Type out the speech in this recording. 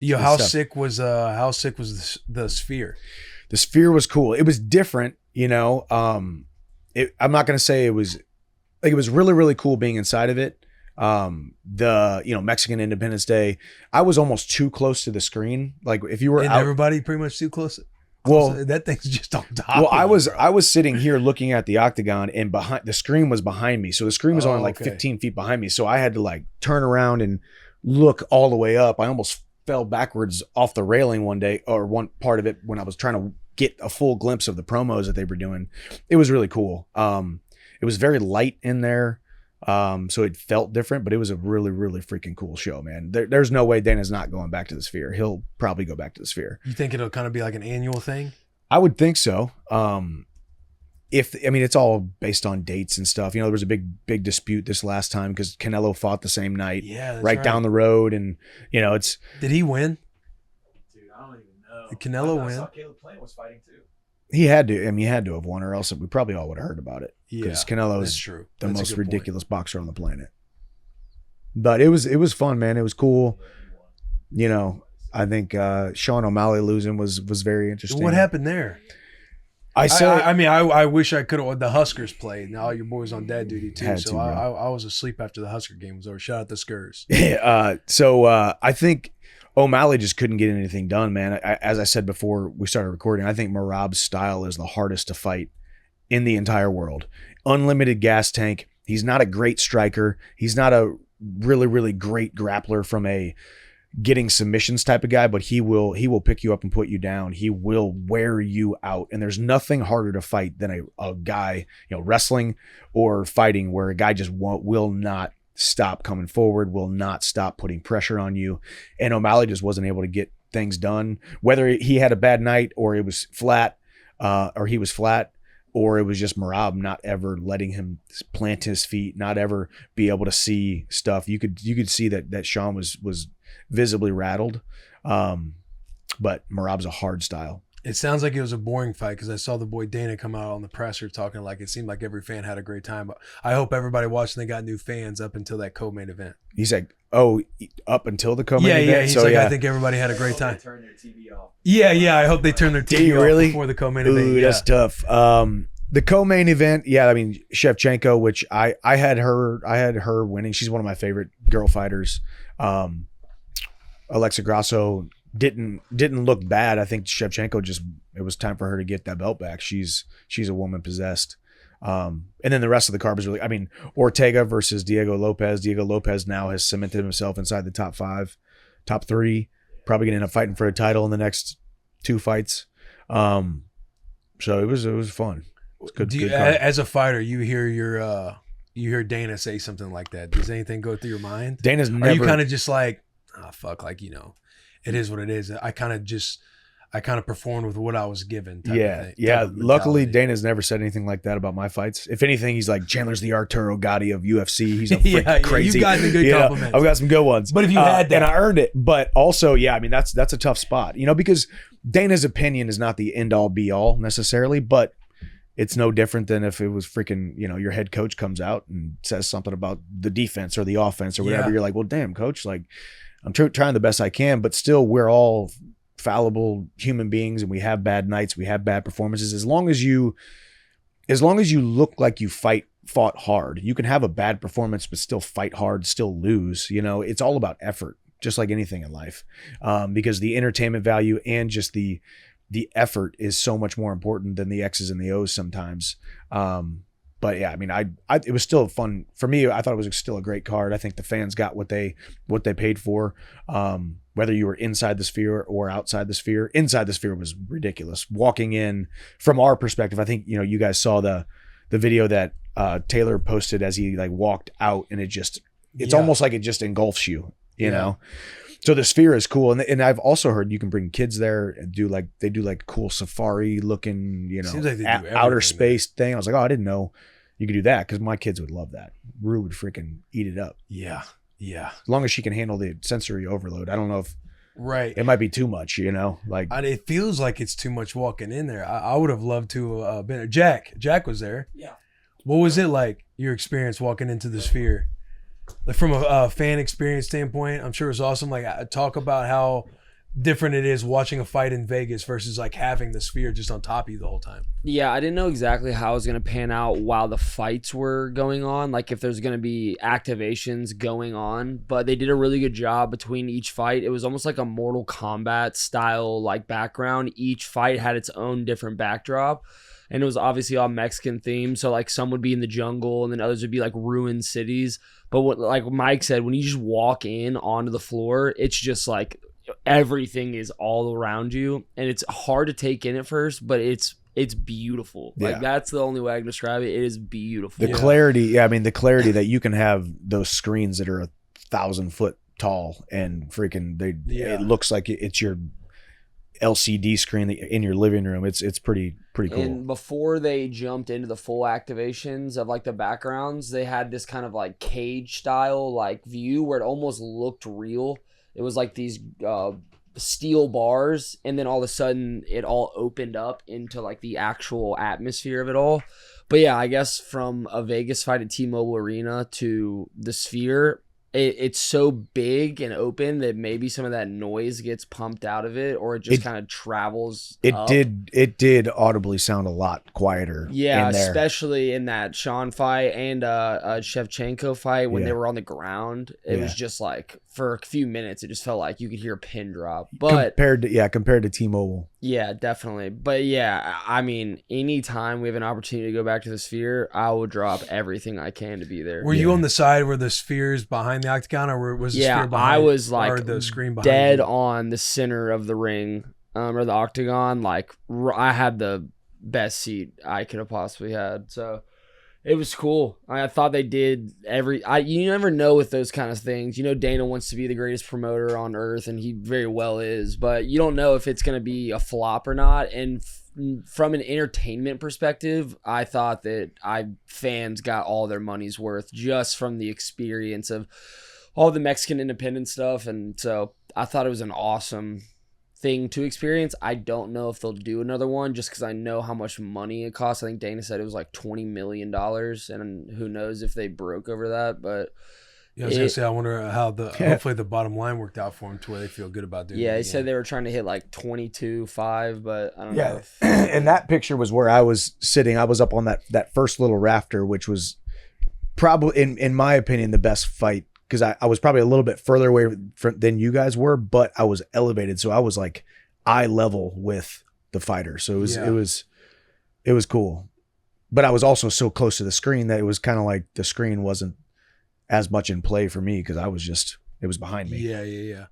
Yo, how sick was the sphere? The sphere was cool. It was different, you know. I'm not gonna say it was like, it was really, really cool being inside of it. The, you know, Mexican Independence Day, I was almost too close to the screen. Like if you were and out, everybody pretty much too close. Well, that thing's just on top. Well, I was sitting here looking at the octagon, and behind the screen was behind me. So the screen was only like 15 feet behind me. So I had to like turn around and look all the way up. I almost fell backwards off the railing one day, or one part of it, when I was trying to get a full glimpse of the promos that they were doing. It was really cool. It was very light in there. So it felt different, but it was a really, really freaking cool show, man. There's no way Dana's not going back to the Sphere. He'll probably go back to the Sphere. You think it'll kind of be like an annual thing? I would think so. It's all based on dates and stuff. You know, there was a big dispute this last time because Canelo fought the same night, right down the road, and you know, Did he win? Dude, I don't even know. Did Canelo win? I saw Caleb Plant was fighting too. He had to. I mean, he had to have won, or else we probably all would have heard about it. Yeah, because Canelo is true. The most ridiculous boxer on the planet. But it was fun, man. It was cool. You know, I think Sean O'Malley losing was very interesting. What happened there? I wish I could have. The Huskers played. Now your boy's on dad duty too, so I was asleep after the Husker game was over. Shout out the Skurs. I think O'Malley just couldn't get anything done, man. As I said before we started recording, I think Merab's style is the hardest to fight in the entire world. Unlimited gas tank. He's not a great striker. He's not a really, really great grappler from a getting submissions type of guy, but he will pick you up and put you down. He will wear you out. And there's nothing harder to fight than a guy, you know, wrestling or fighting, where a guy just will not stop coming forward, will not stop putting pressure on you. And O'Malley just wasn't able to get things done, whether he had a bad night or it was flat, or he was flat, or it was just Merab not ever letting him plant his feet, not ever be able to see stuff. You could see that Sean was visibly rattled. But Merab's a hard style. It sounds like it was a boring fight because I saw the boy Dana come out on the presser talking like it seemed like every fan had a great time. But I hope everybody watching, they got new fans up until that co-main event. He said, "Oh, up until the co-main event." Yeah. He's I think everybody had a great time. They turn their TV off. Yeah. I hope they turn their TV off before the co-main event. Ooh, that's tough. The co-main event, I mean, Shevchenko, which I had her winning. She's one of my favorite girl fighters. Alexa Grasso didn't look bad. I think Shevchenko it was time for her to get that belt back. She's a woman possessed. And then the rest of the card was really, I mean, Ortega versus Diego Lopez. Diego Lopez now has cemented himself inside the top 5, top 3, probably gonna end up fighting for a title in the next 2 fights. So it was fun. It's good. As a fighter, you hear Dana say something like that. Does anything go through your mind? Dana's never. Are you kind of just like, oh, fuck, like, you know, it is what it is. I kind of performed with what I was given. Yeah. Luckily, Dana's never said anything like that about my fights. If anything, he's like, Chandler's the Arturo Gatti of UFC. He's a freaking crazy. You've gotten a good compliment. I've got some good ones. But if you had that, and I earned it. But also, I mean, that's a tough spot, you know, because Dana's opinion is not the end all be all necessarily, but it's no different than if it was freaking, you know, your head coach comes out and says something about the defense or the offense or whatever. You're like, well, damn, coach, like, I'm trying the best I can, but still we're all fallible human beings and we have bad nights, we have bad performances. As long as you look like you fought hard, you can have a bad performance but still fight hard, still lose. You know, it's all about effort, just like anything in life, because the entertainment value and just the effort is so much more important than the X's and the O's sometimes. But yeah, I mean, it was still fun for me. I thought it was still a great card. I think the fans got what they paid for. Whether you were inside the Sphere or outside the Sphere, inside the Sphere was ridiculous. Walking in from our perspective, I think, you know, you guys saw the video that Taylor posted as he like walked out, and it's almost like it just engulfs you, you know? So the Sphere is cool. And I've also heard you can bring kids there and they do like cool safari looking, you know, like outer space thing. I was like, oh, I didn't know you could do that, because my kids would love that. Rue would freaking eat it up. Yeah. As long as she can handle the sensory overload. I don't know if it might be too much, you know, like it feels like it's too much walking in there. I would have loved to been there. Jack was there. Yeah. What was it like, your experience walking into the Sphere? Like from a fan experience standpoint, I'm sure it was awesome. Like, talk about how different it is watching a fight in Vegas versus like having the Sphere just on top of you the whole time. Yeah, I didn't know exactly how it was going to pan out while the fights were going on, like if there's going to be activations going on, but they did a really good job between each fight. It was almost like a Mortal Kombat style like background. Each fight had its own different backdrop, and it was obviously all Mexican themed, so like some would be in the jungle and then others would be like ruined cities. But what like Mike said, when you just walk in onto the floor, it's just like everything is all around you, and it's hard to take in at first, but it's beautiful. Like that's the only way I can describe it. It is beautiful. The clarity, I mean, the clarity that you can have those screens that are 1,000 foot tall and freaking it looks like it's your LCD screen in your living room. It's pretty cool. And before they jumped into the full activations of like the backgrounds, they had this kind of like cage style like view where it almost looked real. It was like these steel bars, and then all of a sudden it all opened up into like the actual atmosphere of it all. But yeah, I guess from a Vegas fight at T-Mobile Arena to the Sphere, it's so big and open that maybe some of that noise gets pumped out of it, or it just kind of travels up. It did audibly sound a lot quieter. Yeah, in there. especially in that Sean fight and Shevchenko fight when they were on the ground. It was just like for a few minutes, it just felt like you could hear a pin drop. But compared to T-Mobile. Yeah, definitely. But yeah, I mean, anytime we have an opportunity to go back to the Sphere, I will drop everything I can to be there. Were you on the side where the Sphere's behind the octagon, or was the Sphere behind? I was like or the screen behind dead you? on the center of the ring, or the octagon. Like I had the best seat I could have possibly had. So it was cool. I thought they did you never know with those kind of things. You know, Dana wants to be the greatest promoter on earth, and he very well is, but you don't know if it's going to be a flop or not. And from an entertainment perspective, I thought that fans got all their money's worth just from the experience of all the Mexican independent stuff. And so I thought it was an awesome thing to experience. I don't know if they'll do another one just because I know how much money it costs. I think Dana said it was like $20 million, and who knows if they broke over that. But I was gonna say, I wonder how hopefully the bottom line worked out for them to where they feel good about doing it. Yeah, he again. said they were trying to hit like 22.5, but I don't know. And that picture was where I was sitting. I was up on that first little rafter, which was probably, in my opinion, the best fight, because I was probably a little bit further away than you guys were, but I was elevated, so I was like eye level with the fighter. So it was cool. But I was also so close to the screen that it was kind of like the screen wasn't as much in play for me because it was behind me. Yeah.